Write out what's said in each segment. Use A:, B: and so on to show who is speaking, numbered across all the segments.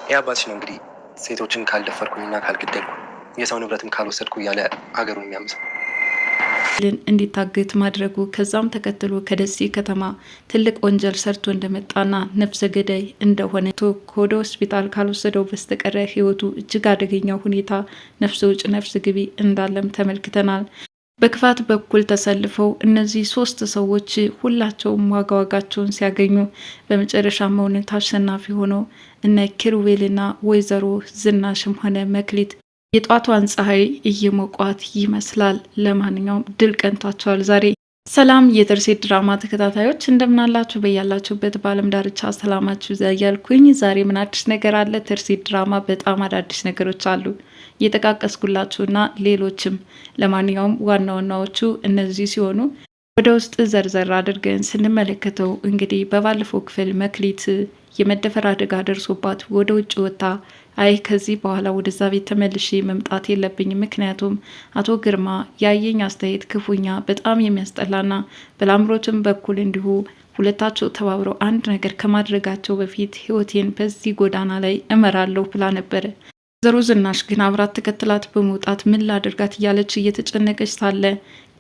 A: የአባትሽ ነው እንግዲህ ሴቶችን ካልደፈርኩኝና ካልገደልኩ የሰው ንብረትም ካልወሰድኩ እያለ ሀገሩን የሚያምሰው
B: እንዲታገት ማድረጉ ከዛም ተከትሎ ከደሴ ከተማ ትልቅ ወንጀል ሰርቶ እንደመጣና ነፍሰ ገዳይ እንደሆነ ወደ ሆስፒታል ካልወሰደው በስተቀረ ህይወቱ እጅግ አደገኛ ሁኔታ ነፍሰ ውጭ ነፍስ ግቢ እንዳለም ተመልክተናል። በክፋት በኩል ተሰልፈው እነዚህ ሶስት ሰዎች ሁላቸውም ዋጋቸውን ሲያገኙ በመጨረሻ እውነት አሸናፊ ሆነው እነ ኪሩቤልና ወይዘሮ ዝናሽም ሆነ መክሊት የጧቷን ፀሐይ እየሞቋት ይመስላል። ለማንኛውም ድል ቀንቷቸዋል ዛሬ። ሰላም የትርሲት ድራማ ተከታታዮች እንደምናላችሁ በያላችሁበት በአለም ዳርቻ ሰላማችሁ ይብዛ እያልኩኝ ዛሬ ምን አዲስ ነገር አለ? ትርሲት ድራማ በጣም አዳዲስ ነገሮች አሉ እየጠቃቀስኩላችሁና ሌሎችም። ለማንኛውም ዋና ዋናዎቹ እነዚህ ሲሆኑ ወደ ውስጥ ዘርዘር አድርገን ስንመለከተው እንግዲህ በባለፈው ክፍል መክሊት የመደፈር አደጋ ደርሶባት ወደ ውጭ ወጥታ አይ ከዚህ በኋላ ወደዛ ቤት ተመልሼ መምጣት የለብኝም፣ ምክንያቱም አቶ ግርማ ያየኝ አስተያየት ክፉኛ በጣም የሚያስጠላና በላምሮትም በኩል እንዲሁ ሁለታቸው ተባብረው አንድ ነገር ከማድረጋቸው በፊት ህይወቴን በዚህ ጎዳና ላይ እመራለሁ ብላ ነበረ። ወይዘሮ ዝናሽ ግን አብራት ተከትላት በመውጣት ምን ላደርጋት እያለች እየተጨነቀች ሳለ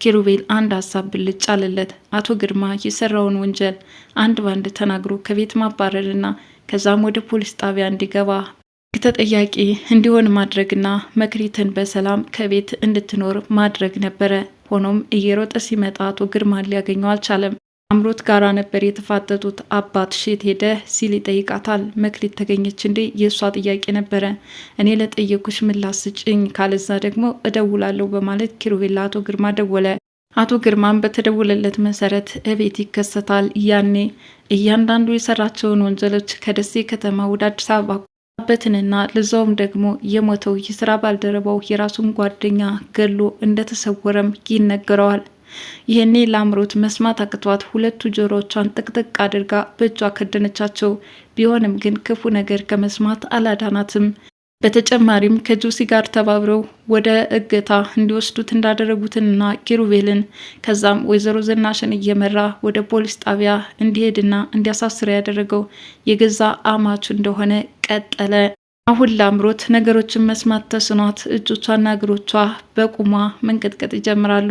B: ኪሩቤል አንድ ሀሳብ ብልጭ አለለት። አቶ ግርማ የሰራውን ወንጀል አንድ ባንድ ተናግሮ ከቤት ማባረርና ከዛም ወደ ፖሊስ ጣቢያ እንዲገባ ተጠያቂ እንዲሆን ማድረግና መክሊትን በሰላም ከቤት እንድትኖር ማድረግ ነበረ። ሆኖም እየሮጠ ሲመጣ አቶ ግርማን ሊያገኘው አልቻለም። አምሮት ጋራ ነበር የተፋጠጡት። አባት ሽት ሄደ ሲል ይጠይቃታል። መክሊት ተገኘች እንዴ? የእሷ ጥያቄ ነበረ። እኔ ለጠየኩሽ ምላሽ ስጭኝ፣ ካለዛ ደግሞ እደውላለሁ በማለት ኪሩቤል አቶ ግርማ ደወለ። አቶ ግርማን በተደወለለት መሰረት እቤት ይከሰታል። ያኔ እያንዳንዱ የሰራቸውን ወንጀሎች ከደሴ ከተማ ወደ አዲስ አበባ በትንና ለዛውም ደግሞ የሞተው የስራ ባልደረባው የራሱን ጓደኛ ገሎ እንደተሰወረም ይነገረዋል። ይህኔ ለአምሮት መስማት አቅቷት ሁለቱ ጆሮቿን ጥቅጥቅ አድርጋ በእጇ ከደነቻቸው። ቢሆንም ግን ክፉ ነገር ከመስማት አላዳናትም። በተጨማሪም ከጁሲ ጋር ተባብረው ወደ እገታ እንዲወስዱት እንዳደረጉትንና ኪሩቤልን ከዛም ወይዘሮ ዝናሽን እየመራ ወደ ፖሊስ ጣቢያ እንዲሄድና እንዲያሳስር ያደረገው የገዛ አማቹ እንደሆነ ቀጠለ። አሁን ለአምሮት ነገሮችን መስማት ተስኗት እጆቿና እግሮቿ በቁሟ መንቀጥቀጥ ይጀምራሉ።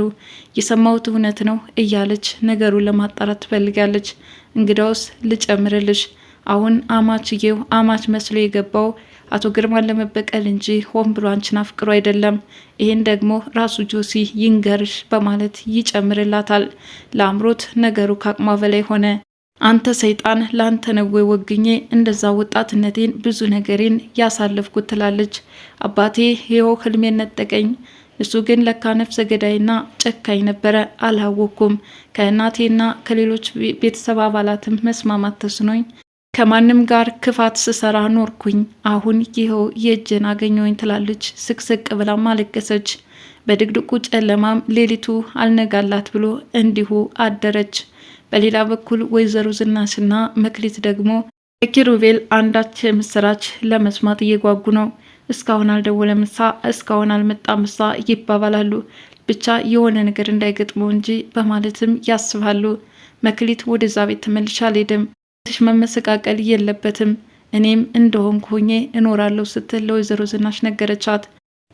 B: የሰማሁት እውነት ነው እያለች ነገሩን ለማጣራት ትፈልጋለች። እንግዳውስ ልጨምርልሽ፣ አሁን አማችዬው አማች መስሎ የገባው አቶ ግርማን ለመበቀል እንጂ ሆን ብሎ አንቺን አፍቅሮ አይደለም። ይህን ደግሞ ራሱ ጆሲ ይንገርሽ በማለት ይጨምርላታል። ለአምሮት ነገሩ ከአቅሟ በላይ ሆነ። አንተ ሰይጣን፣ ለአንተ ነው ወይ ወግኜ እንደዛ ወጣትነቴን ብዙ ነገሬን ያሳለፍኩት ትላለች። አባቴ ይኸው ህልሜን ነጠቀኝ። እሱ ግን ለካ ነፍሰ ገዳይና ጨካኝ ነበረ፣ አላወኩም። ከእናቴና ከሌሎች ቤተሰብ አባላትም መስማማት ተስኖኝ ከማንም ጋር ክፋት ስሰራ ኖርኩኝ። አሁን ይኸው የእጄን አገኘውኝ ትላለች። ስቅስቅ ብላም አለቀሰች። በድቅድቁ ጨለማም ሌሊቱ አልነጋላት ብሎ እንዲሁ አደረች። በሌላ በኩል ወይዘሮ ዝናሽና መክሊት ደግሞ ከኪሩቤል አንዳች ምስራች ለመስማት እየጓጉ ነው። እስካሁን አልደወለምሳ፣ እስካሁን አልመጣምሳ ይባባላሉ። ብቻ የሆነ ነገር እንዳይገጥመው እንጂ በማለትም ያስባሉ። መክሊት ወደዛ ቤት ተመልሻ አልሄድም፣ መመሰቃቀል የለበትም፣ እኔም እንደሆንኩ ሆኜ እኖራለሁ ስትል ለወይዘሮ ዝናሽ ነገረቻት።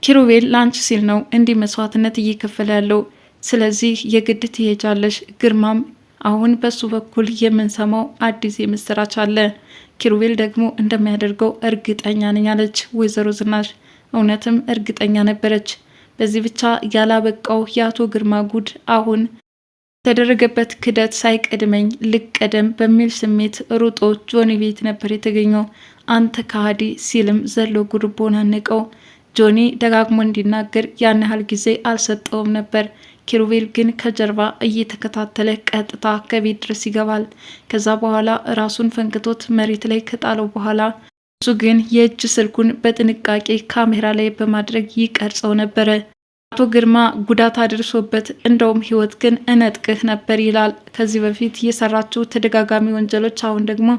B: ኪሩቤል ለአንቺ ሲል ነው እንዲህ መስዋዕትነት እየከፈለ ያለው፣ ስለዚህ የግድ ትሄጃለሽ። ግርማም አሁን በሱ በኩል የምንሰማው አዲስ የምስራች አለ። ኪሩቤል ደግሞ እንደሚያደርገው እርግጠኛ ነኝ አለች ወይዘሮ ዝናሽ። እውነትም እርግጠኛ ነበረች። በዚህ ብቻ ያላበቃው የአቶ ግርማ ጉድ አሁን የተደረገበት ክደት ሳይቀድመኝ ልቀደም በሚል ስሜት ሩጦ ጆኒ ቤት ነበር የተገኘው። አንተ ከሃዲ ሲልም ዘሎ ጉርቦን አነቀው። ጆኒ ደጋግሞ እንዲናገር ያን ያህል ጊዜ አልሰጠውም ነበር። ኪሩቤል ግን ከጀርባ እየተከታተለ ቀጥታ ከቤት ድረስ ይገባል። ከዛ በኋላ ራሱን ፈንክቶት መሬት ላይ ከጣለው በኋላ እሱ ግን የእጅ ስልኩን በጥንቃቄ ካሜራ ላይ በማድረግ ይቀርጸው ነበረ። አቶ ግርማ ጉዳት አድርሶበት እንደውም ህይወት ግን እነጥቅህ ነበር ይላል። ከዚህ በፊት የሰራችው ተደጋጋሚ ወንጀሎች አሁን ደግሞ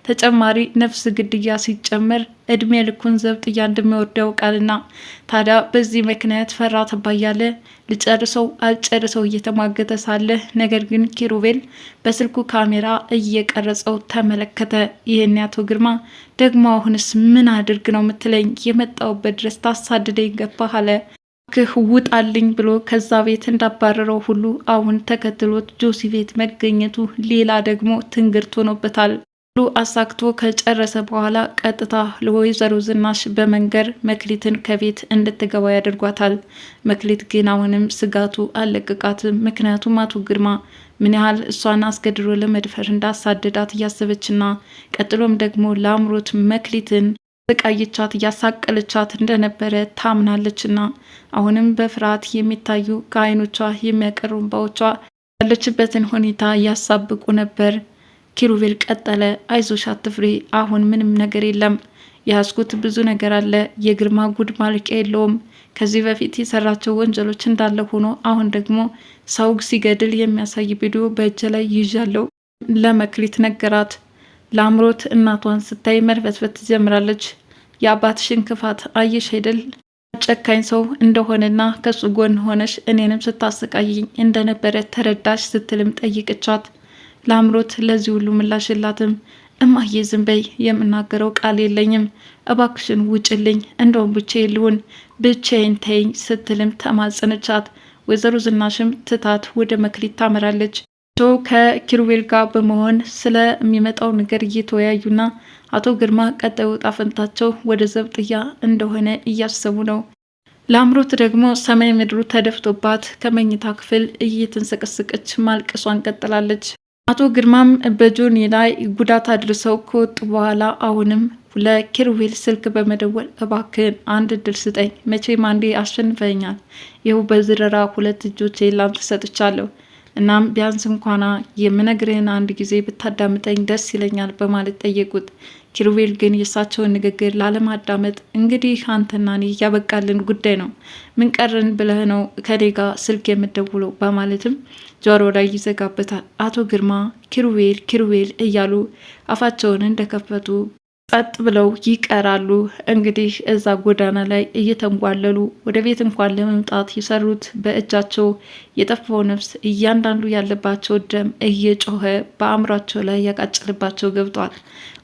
B: ተጨማሪ ነፍስ ግድያ ሲጨመር እድሜ ልኩን ዘብጥያ እንደሚወርድ ያውቃልና ታዲያ በዚህ ምክንያት ፈራ ተባ እያለ ልጨርሰው አልጨርሰው እየተሟገተ ሳለ ነገር ግን ኪሩቤል በስልኩ ካሜራ እየቀረጸው ተመለከተ። ይህን አቶ ግርማ ደግሞ አሁንስ ምን አድርግ ነው የምትለኝ? የመጣውበት ድረስ ታሳድደኝ ገባህ አለ። ክህ ውጣልኝ ብሎ ከዛ ቤት እንዳባረረው ሁሉ አሁን ተከትሎት ጆሲ ቤት መገኘቱ ሌላ ደግሞ ትንግርት ሆኖበታል። ሁሉ አሳክቶ ከጨረሰ በኋላ ቀጥታ ለወይዘሮ ዝናሽ በመንገር መክሊትን ከቤት እንድትገባ ያደርጓታል። መክሊት ግን አሁንም ስጋቱ አለቅቃትም። ምክንያቱም አቶ ግርማ ምን ያህል እሷን አስገድዶ ለመድፈር እንዳሳደዳት እያሰበችና ቀጥሎም ደግሞ ለአምሮት መክሊትን ስቃይቻት እያሳቀለቻት እንደነበረ ታምናለችና አሁንም በፍርሃት የሚታዩ ከዓይኖቿ የሚያቀሩ እንባዎቿ ያለችበትን ሁኔታ እያሳብቁ ነበር። ኪሩቤል ቀጠለ። አይዞሽ አትፍሪ፣ አሁን ምንም ነገር የለም። የያዝኩት ብዙ ነገር አለ። የግርማ ጉድ ማለቂያ የለውም። ከዚህ በፊት የሰራቸው ወንጀሎች እንዳለ ሆኖ አሁን ደግሞ ሰው ሲገድል የሚያሳይ ቪዲዮ በእጅ ላይ ይዣለው ለመክሊት ነገራት። ለአምሮት እናቷን ስታይ መርፈትፈት ትጀምራለች። የአባትሽን ክፋት አየሽ አይደል? ጨካኝ ሰው እንደሆነና ከሱ ጎን ሆነሽ እኔንም ስታሰቃይኝ እንደነበረ ተረዳሽ ስትልም ጠይቅቻት። ለአምሮት ለዚህ ሁሉ ምላሽ የላትም። እማዬ ዝም በይ፣ የምናገረው ቃል የለኝም፣ እባክሽን ውጭልኝ፣ እንደውም ብቻዬን ልሁን፣ ብቻዬን ተይኝ ስትልም ተማጸነቻት። ወይዘሮ ዝናሽም ትታት ወደ መክሊት ታመራለች። ከኪሩቤል ጋር በመሆን ስለሚመጣው ነገር እየተወያዩና አቶ ግርማ ቀጣዩ ዕጣ ፈንታቸው ወደ ዘብጥያ እንደሆነ እያሰቡ ነው። ለአምሮት ደግሞ ሰማይ ምድሩ ተደፍቶባት ከመኝታ ክፍል እየተንሰቀሰቀች ማልቀሷን ቀጥላለች። አቶ ግርማም በጆኒ ላይ ጉዳት አድርሰው ከወጡ በኋላ አሁንም ለኪሩቤል ስልክ በመደወል እባክህን አንድ እድል ስጠኝ፣ መቼም አንዴ አሸንፈኛል፣ ይኸው በዝረራ 2 እጆቼ ላንተ ሰጥቻለሁ፣ እናም ቢያንስ እንኳና የምነግርህን አንድ ጊዜ ብታዳምጠኝ ደስ ይለኛል በማለት ጠየቁት። ኪሩቤል ግን የእሳቸውን ንግግር ላለማዳመጥ እንግዲህ አንተና እኔ ያበቃልን ጉዳይ ነው፣ ምን ቀርን ብለህ ነው ከኔ ጋር ስልክ የምደውለው በማለትም ጆሮ ላይ ይዘጋበታል። አቶ ግርማ ኪሩቤል እያሉ አፋቸውን እንደከፈቱ ጸጥ ብለው ይቀራሉ። እንግዲህ እዛ ጎዳና ላይ እየተንጓለሉ ወደ ቤት እንኳን ለመምጣት የሰሩት በእጃቸው የጠፋው ነፍስ እያንዳንዱ ያለባቸው ደም እየጮኸ በአእምሯቸው ላይ ያቃጭልባቸው ገብቷል።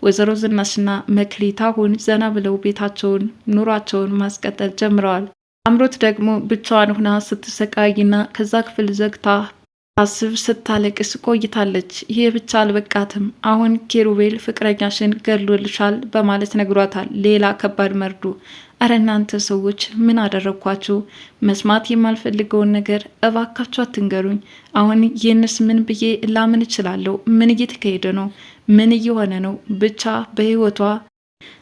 B: ወይዘሮ ዝናሽና መክሊት አሁን ዘና ብለው ቤታቸውን ኑሯቸውን ማስቀጠል ጀምረዋል። አምሮት ደግሞ ብቻዋን ሆና ስትሰቃይና ከዛ ክፍል ዘግታ አስብ ስታለቅስ ቆይታለች። ይሄ ብቻ አልበቃትም። አሁን ኪሩቤል ፍቅረኛሽን ገድሎልሻል በማለት ነግሯታል። ሌላ ከባድ መርዶ። እረ እናንተ ሰዎች ምን አደረግኳችሁ? መስማት የማልፈልገውን ነገር እባካችሁ አትንገሩኝ። አሁን ይህንስ ምን ብዬ ላምን እችላለሁ? ምን እየተካሄደ ነው? ምን እየሆነ ነው? ብቻ በህይወቷ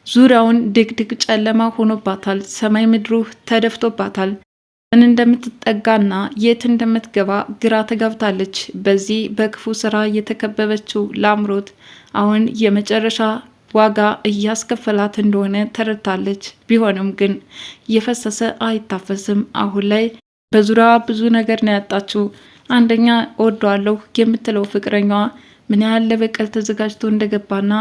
B: ዙሪያውን ድቅድቅ ጨለማ ሆኖባታል። ሰማይ ምድሩ ተደፍቶባታል። ምን እንደምትጠጋና የት እንደምትገባ ግራ ተጋብታለች። በዚህ በክፉ ስራ የተከበበችው ለአምሮት አሁን የመጨረሻ ዋጋ እያስከፈላት እንደሆነ ተረድታለች። ቢሆንም ግን እየፈሰሰ አይታፈስም። አሁን ላይ በዙሪያ ብዙ ነገር ነው ያጣችው። አንደኛ እወደዋለሁ የምትለው ፍቅረኛዋ ምን ያህል ለበቀል ተዘጋጅቶ እንደገባና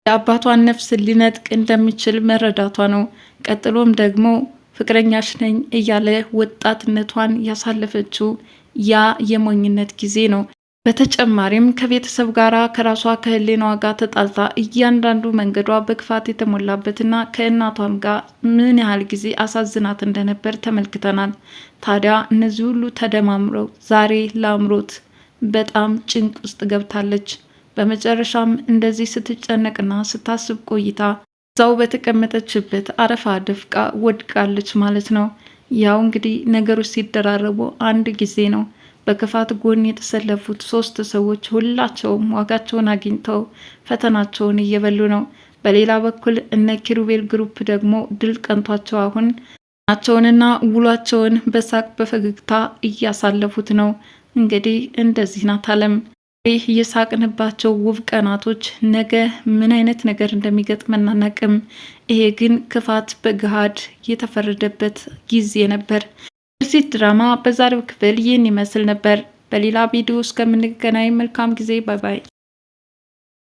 B: የአባቷን ነፍስ ሊነጥቅ እንደሚችል መረዳቷ ነው። ቀጥሎም ደግሞ ፍቅረኛሽ ነኝ እያለ ወጣትነቷን ያሳለፈችው ያ የሞኝነት ጊዜ ነው። በተጨማሪም ከቤተሰብ ጋር ከራሷ ከህሊናዋ ጋር ተጣልታ እያንዳንዱ መንገዷ በክፋት የተሞላበትና ከእናቷም ጋር ምን ያህል ጊዜ አሳዝናት እንደነበር ተመልክተናል። ታዲያ እነዚህ ሁሉ ተደማምረው ዛሬ ለአምሮት በጣም ጭንቅ ውስጥ ገብታለች። በመጨረሻም እንደዚህ ስትጨነቅና ስታስብ ቆይታ እዛው በተቀመጠችበት አረፋ ደፍቃ ወድቃለች ማለት ነው። ያው እንግዲህ ነገሮች ሲደራረቡ አንድ ጊዜ ነው። በክፋት ጎን የተሰለፉት 3 ሰዎች ሁላቸውም ዋጋቸውን አግኝተው ፈተናቸውን እየበሉ ነው። በሌላ በኩል እነ ኪሩቤል ግሩፕ ደግሞ ድል ቀንቷቸው አሁን ናቸውንና ውሏቸውን በሳቅ በፈገግታ እያሳለፉት ነው። እንግዲህ እንደዚህ ናት ዓለም። ይህ የሳቅንባቸው ውብ ቀናቶች ነገ ምን አይነት ነገር እንደሚገጥመን አናቅም። ይሄ ግን ክፋት በገሃድ የተፈረደበት ጊዜ ነበር። የሞግዚት ድራማ በዛሬው ክፍል ይህን ይመስል ነበር። በሌላ ቪዲዮ እስከምንገናኝ መልካም ጊዜ። ባይ ባይ።